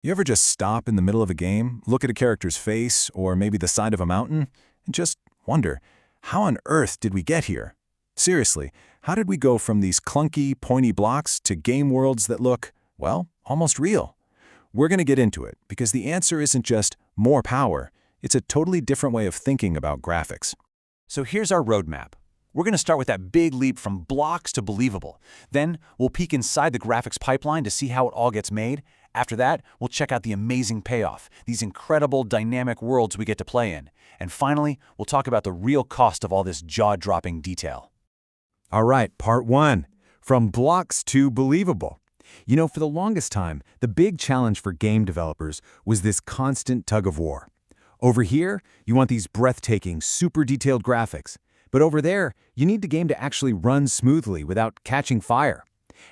You ever just stop in the middle of a game, look at a character's face, or maybe the side of a mountain, and just wonder, how on earth did we get here? Seriously, how did we go from these clunky, pointy blocks to game worlds that look, well, almost real? We're going to get into it, because the answer isn't just more power, it's a totally different way of thinking about graphics. So here's our roadmap. We're going to start with that big leap from blocks to believable. Then we'll peek inside the graphics pipeline to see how it all gets made. After that, we'll check out the amazing payoff, these incredible dynamic worlds we get to play in. And finally, we'll talk about the real cost of all this jaw-dropping detail. All right, part one, from blocks to believable. You know, for the longest time, the big challenge for game developers was this constant tug of war. Over here, you want these breathtaking, super detailed graphics. But over there, you need the game to actually run smoothly without catching fire.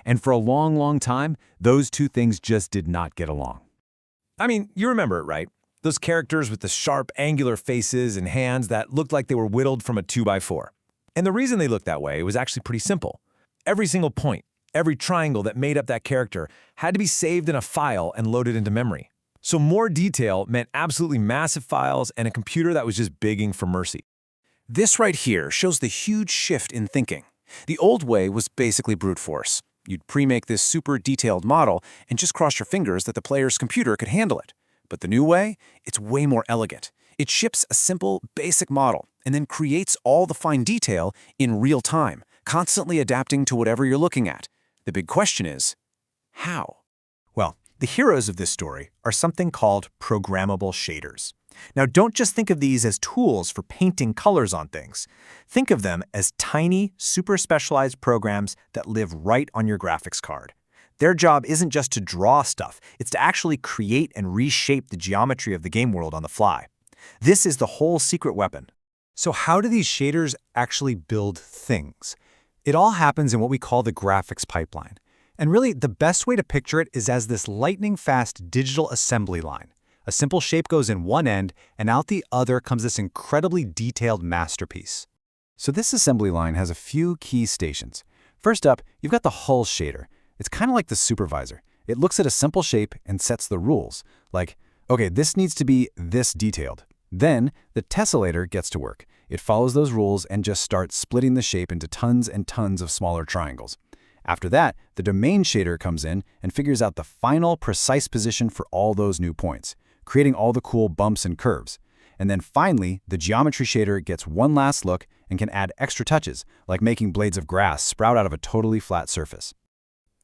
And for a long, long time, those two things just did not get along. I mean, you remember it, right? Those characters with the sharp, angular faces and hands that looked like they were whittled from a 2x4. And the reason they looked that way was actually pretty simple. Every single point, every triangle that made up that character had to be saved in a file and loaded into memory. So more detail meant absolutely massive files and a computer that was just begging for mercy. This right here shows the huge shift in thinking. The old way was basically brute force. You'd pre-make this super detailed model and just cross your fingers that the player's computer could handle it. But the new way, it's way more elegant. It ships a simple, basic model and then creates all the fine detail in real time, constantly adapting to whatever you're looking at. The big question is, how? Well, the heroes of this story are something called programmable shaders. Now, don't just think of these as tools for painting colors on things. Think of them as tiny, super specialized programs that live right on your graphics card. Their job isn't just to draw stuff, it's to actually create and reshape the geometry of the game world on the fly. This is the whole secret weapon. So how do these shaders actually build things? It all happens in what we call the graphics pipeline. And really, the best way to picture it is as this lightning-fast digital assembly line. A simple shape goes in one end, and out the other comes this incredibly detailed masterpiece. So this assembly line has a few key stations. First up, you've got the hull shader. It's kind of like the supervisor. It looks at a simple shape and sets the rules. Like, okay, this needs to be this detailed. Then, the tessellator gets to work. It follows those rules and just starts splitting the shape into tons and tons of smaller triangles. After that, the domain shader comes in and figures out the final precise position for all those new points, creating all the cool bumps and curves. And then finally, the geometry shader gets one last look and can add extra touches, like making blades of grass sprout out of a totally flat surface.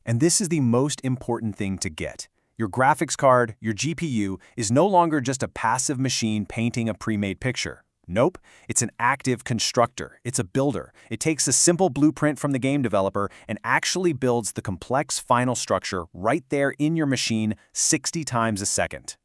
And this is the most important thing to get. Your graphics card, your GPU, is no longer just a passive machine painting a pre-made picture. Nope, it's an active constructor. It's a builder. It takes a simple blueprint from the game developer and actually builds the complex final structure right there in your machine 60 times a second.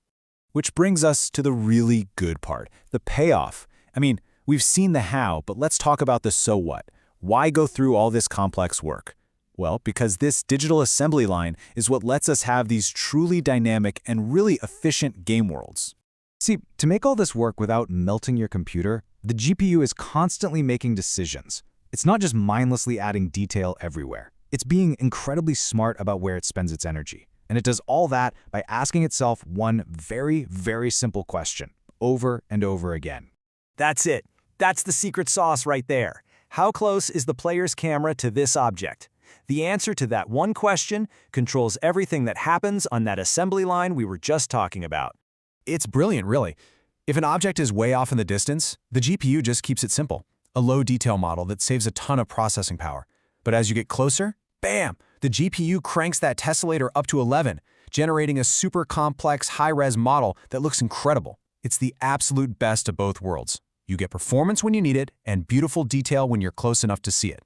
Which brings us to the really good part, the payoff. I mean, we've seen the how, but let's talk about the so what. Why go through all this complex work? Well, because this digital assembly line is what lets us have these truly dynamic and really efficient game worlds. See, to make all this work without melting your computer, the GPU is constantly making decisions. It's not just mindlessly adding detail everywhere. It's being incredibly smart about where it spends its energy. And it does all that by asking itself one very, very simple question, over and over again. That's it. That's the secret sauce right there. How close is the player's camera to this object? The answer to that one question controls everything that happens on that assembly line we were just talking about. It's brilliant, really. If an object is way off in the distance, the GPU just keeps it simple, a low-detail model that saves a ton of processing power. But as you get closer, bam! The GPU cranks that tessellator up to 11, generating a super complex, high-res model that looks incredible. It's the absolute best of both worlds. You get performance when you need it, and beautiful detail when you're close enough to see it.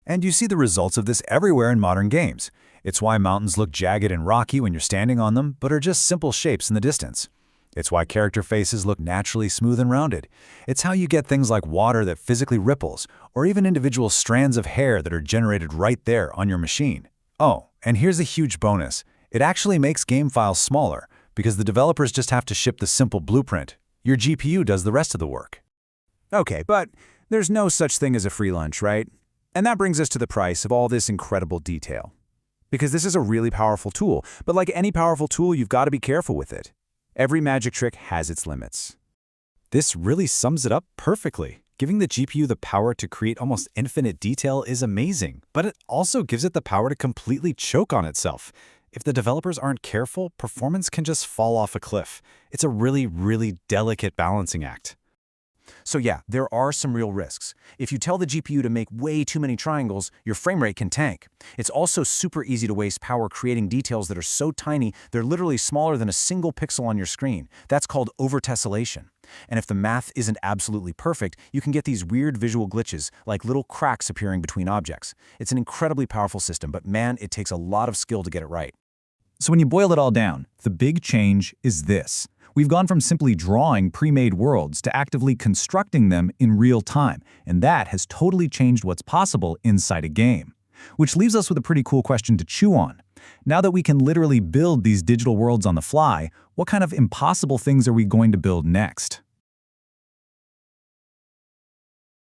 And you see the results of this everywhere in modern games. It's why mountains look jagged and rocky when you're standing on them, but are just simple shapes in the distance. It's why character faces look naturally smooth and rounded. It's how you get things like water that physically ripples, or even individual strands of hair that are generated right there on your machine. Oh, and here's a huge bonus. It actually makes game files smaller, because the developers just have to ship the simple blueprint. Your GPU does the rest of the work. Okay, but there's no such thing as a free lunch, right? And that brings us to the price of all this incredible detail. because this is a really powerful tool, but like any powerful tool, you've got to be careful with it. Every magic trick has its limits. This really sums it up perfectly. Giving the GPU the power to create almost infinite detail is amazing, but it also gives it the power to completely choke on itself. If the developers aren't careful, performance can just fall off a cliff. It's a really, really delicate balancing act. So yeah, there are some real risks. If you tell the GPU to make way too many triangles, your frame rate can tank. It's also super easy to waste power creating details that are so tiny they're literally smaller than a single pixel on your screen. That's called over-tessellation. And if the math isn't absolutely perfect, you can get these weird visual glitches, like little cracks appearing between objects. It's an incredibly powerful system, but man, it takes a lot of skill to get it right. So when you boil it all down, the big change is this. We've gone from simply drawing pre-made worlds to actively constructing them in real time, and that has totally changed what's possible inside a game. Which leaves us with a pretty cool question to chew on. Now that we can literally build these digital worlds on the fly, what kind of impossible things are we going to build next?